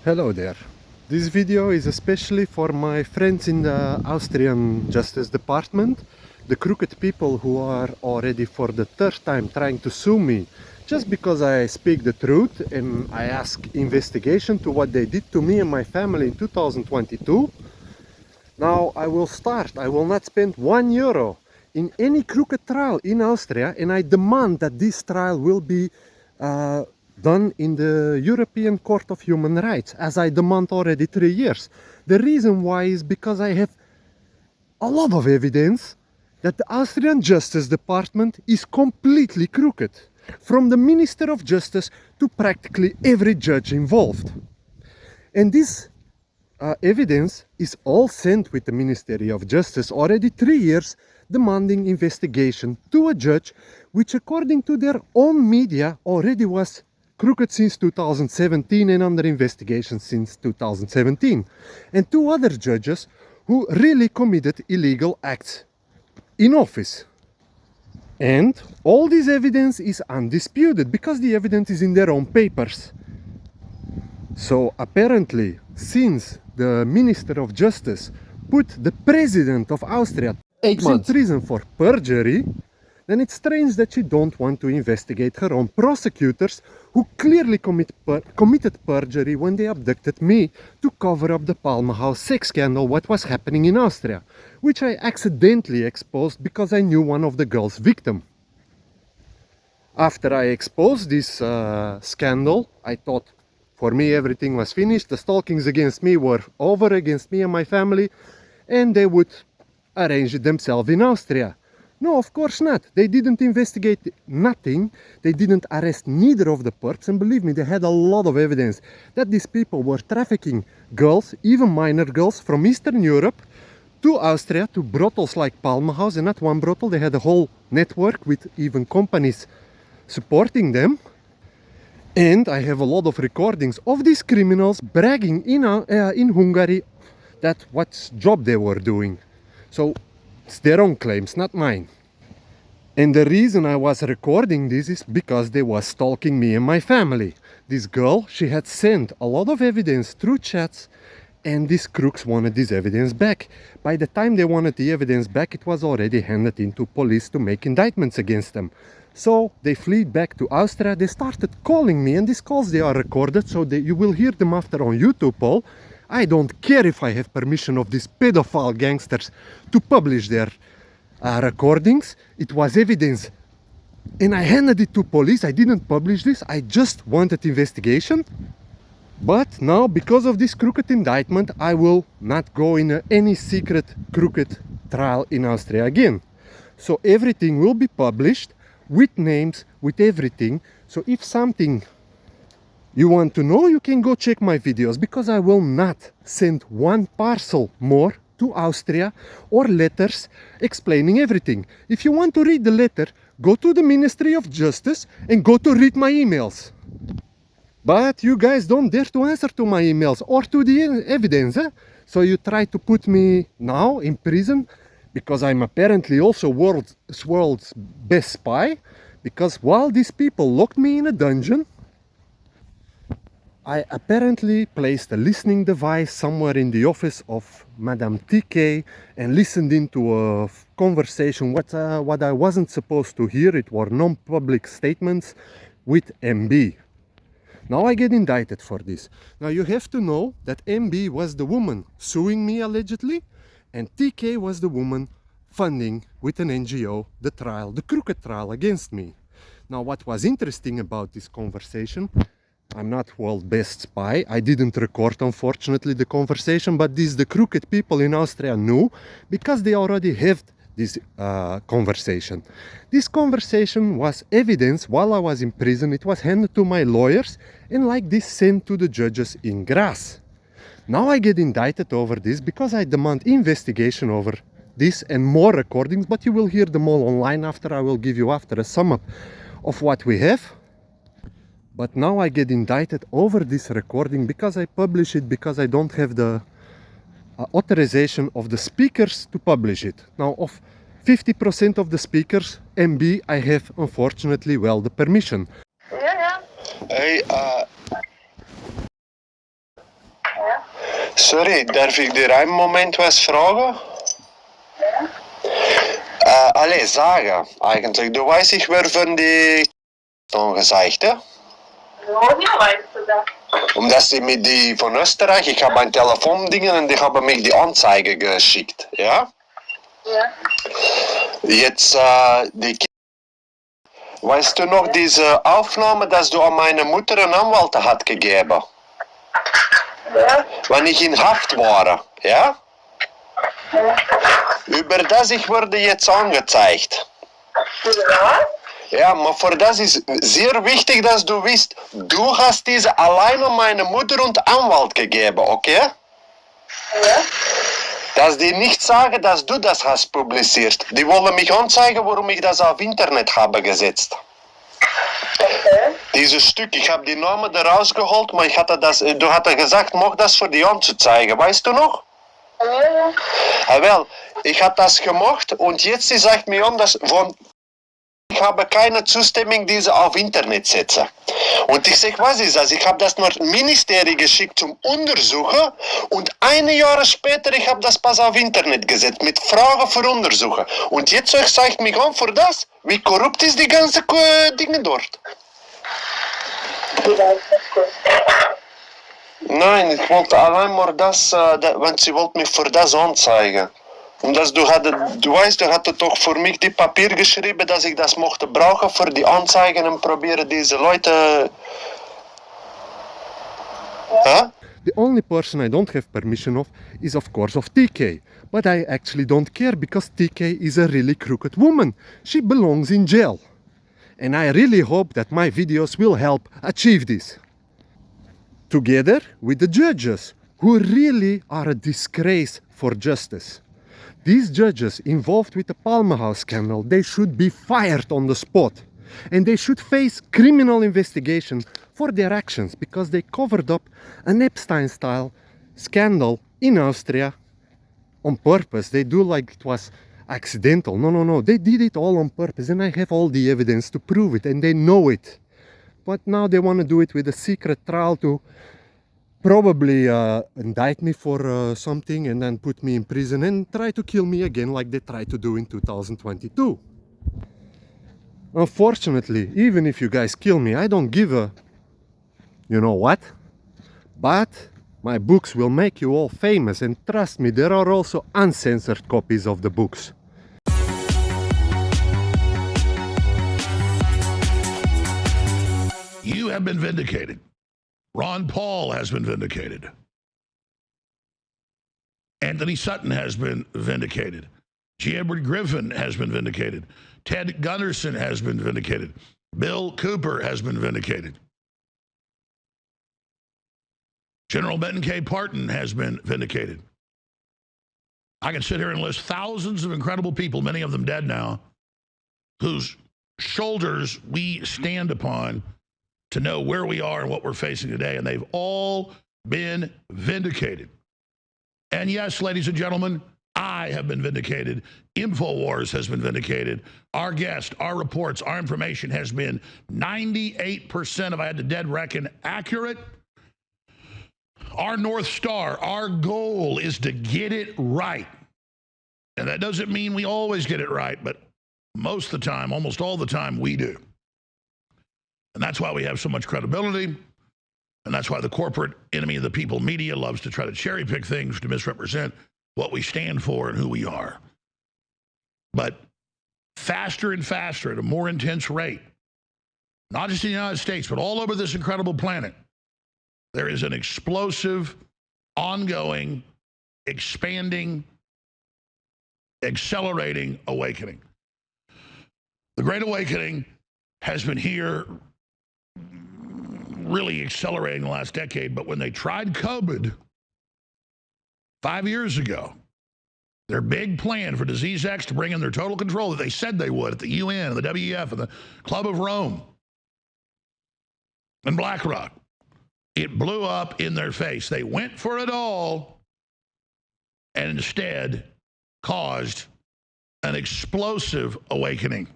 Hello there. This video is especially for my friends in the Austrian Justice Department, the crooked people who are already for the third time trying to sue me just because I speak the truth and I ask investigation to what they did to me and my family in 2022. Now I will start. I will not spend €1 in any crooked trial in Austria, and I demand that this trial will be done in the European Court of Human Rights, as I demand already 3 years. The reason why is because I have a lot of evidence that the Austrian Justice Department is completely crooked, from the Minister of Justice to practically every judge involved. And this evidence is all sent with the Ministry of Justice already 3 years, demanding investigation to a judge which, according to their own media, already was crooked since 2017 and under investigation since 2017, and 2 other judges who really committed illegal acts in office. And all this evidence is undisputed because the evidence is in their own papers. So apparently, since the Minister of Justice put the President of Austria 8 months in prison for perjury, then it's strange that she don't want to investigate her own prosecutors who clearly committed perjury when they abducted me to cover up the PALMENHAUS sex scandal, what was happening in Austria, which I accidentally exposed because I knew one of the girls' victim. After I exposed this scandal, I thought for me everything was finished, the stalkings against me were over, against me and my family, and they would arrange it themselves in Austria. No, of course not. They didn't investigate nothing. They didn't arrest neither of the perps, and believe me, they had a lot of evidence that these people were trafficking girls, even minor girls, from Eastern Europe to Austria, to brothels like PALMENHAUS, and not one brothel, they had a whole network with even companies supporting them. And I have a lot of recordings of these criminals bragging in Hungary that what job they were doing. So it's their own claims, not mine. And the reason I was recording this is because they was stalking me and my family. This girl, she had sent a lot of evidence through chats, and these crooks wanted this evidence back. By the time they wanted the evidence back, it was already handed into police to make indictments against them. So they fled back to Austria. They started calling me, and these calls, they are recorded, so you will hear them after on YouTube, Paul. I don't care if I have permission of these pedophile gangsters to publish their recordings. It was evidence, and I handed it to police. I didn't publish this. I just wanted investigation. But now, because of this crooked indictment, I will not go in any secret crooked trial in Austria again. So everything will be published with names, with everything. So if something you want to know, you can go check my videos, because I will not send one parcel more to Austria or letters explaining everything. If you want to read the letter, go to the Ministry of Justice and go to read my emails. But you guys don't dare to answer to my emails or to the evidence. So you try to put me now in prison because I'm apparently also world's best spy, because while these people locked me in a dungeon, I apparently placed a listening device somewhere in the office of Madame TK and listened into a conversation what I wasn't supposed to hear. It were non-public statements with MB. Now I get indicted for this. Now you have to know that MB was the woman suing me allegedly, and TK was the woman funding with an NGO the trial, the crooked trial against me. Now what was interesting about this conversation, I'm not world's best spy. I didn't record, unfortunately, the conversation, but the crooked people in Austria knew, because they already have this conversation. This conversation was evidence while I was in prison. It was handed to my lawyers and like this sent to the judges in Graz. Now I get indicted over this because I demand investigation over this and more recordings, but you will hear them all online after. I will give you after a sum up of what we have. But now I get indicted over this recording because I publish it, because I don't have the authorization of the speakers to publish it. Now, of 50% of the speakers, MB, I have unfortunately, well, the permission. Yeah. Hey, Sorry, darf ik dir een moment was vragen? Allee, sagen, eigentlich. Du weißt, ich wer von die gesagt, hè? Woher weißt du das? Omdat sie mit die von Österreich, ich habe ein Telefonding und die haben mich die Anzeige geschickt, ja? Ja. Jetzt, weißt du noch diese Aufnahme, dass du an meine Mutter einen Anwalt hat gegeben? Ja. Wenn ich in Haft war, ja? Ja. Über das ich wurde jetzt angezeigt. Ja. Ja, aber für das ist sehr wichtig, dass du weißt, du hast diese alleine meine Mutter und Anwalt gegeben, okay? Ja. Dass die nicht sagen, dass du das hast publiziert. Die wollen mich anzeigen, warum ich das auf Internet habe gesetzt. Okay. Dieses Stück, ich habe die Namen da rausgeholt, aber ich hatte das, du hattest gesagt, mach das für die anzuzeigen, weißt du noch? Ja. Ja, wel, ich habe das gemacht und jetzt sie sagt mir an, dass ich habe keine Zustimmung, diese auf Internet setzen. Und ich sage, was ist das? Ich habe das nach Ministerium geschickt zum Untersuchen und 1 Jahr später, ich habe das pas auf Internet gesetzt mit Fragen für Untersuchen. Und jetzt zeigt mich an für das, wie korrupt ist die ganze Dinge dort. Nein, ich wollte allein mal das, wenn sie wollte mich für das anzeigen. Und das, du weißt, du hattest doch für mich die Papier geschrieben, dass ich das mochte brauchen für die Anzeigen und probiere diese Leute. Huh? The only person I don't have permission of is of course of TK. But I actually don't care because TK is a really crooked woman. She belongs in jail. And I really hope that my videos will help achieve this. Together with the judges, who really are a disgrace for justice. These judges involved with the PALMENHAUS scandal, they should be fired on the spot. And they should face criminal investigation for their actions because they covered up an Epstein-style scandal in Austria on purpose. They do like it was accidental. No. They did it all on purpose and I have all the evidence to prove it and they know it. But now they want to do it with a secret trial to probably indict me for something and then put me in prison and try to kill me again like they tried to do in 2022. Unfortunately, even if you guys kill me, I don't give a you know what? But my books will make you all famous and trust me, there are also uncensored copies of the books. You have been vindicated. Ron Paul has been vindicated. Anthony Sutton has been vindicated. G. Edward Griffin has been vindicated. Ted Gunderson has been vindicated. Bill Cooper has been vindicated. General Benton K. Parton has been vindicated. I can sit here and list thousands of incredible people, many of them dead now, whose shoulders we stand upon to know where we are and what we're facing today, and they've all been vindicated. And yes, ladies and gentlemen, I have been vindicated. InfoWars has been vindicated. Our guest, our reports, our information has been 98%, if I had to dead reckon, accurate. Our North Star, our goal is to get it right. And that doesn't mean we always get it right, but most of the time, almost all the time, we do. And that's why we have so much credibility. And that's why the corporate enemy of the people media loves to try to cherry pick things to misrepresent what we stand for and who we are. But faster and faster at a more intense rate, not just in the United States, but all over this incredible planet, there is an explosive, ongoing, expanding, accelerating awakening. The Great Awakening has been here really accelerating the last decade, but when they tried COVID 5 years ago, their big plan for Disease X to bring in their total control that they said they would at the UN and the WEF and the Club of Rome and BlackRock, it blew up in their face. They went for it all and instead caused an explosive awakening.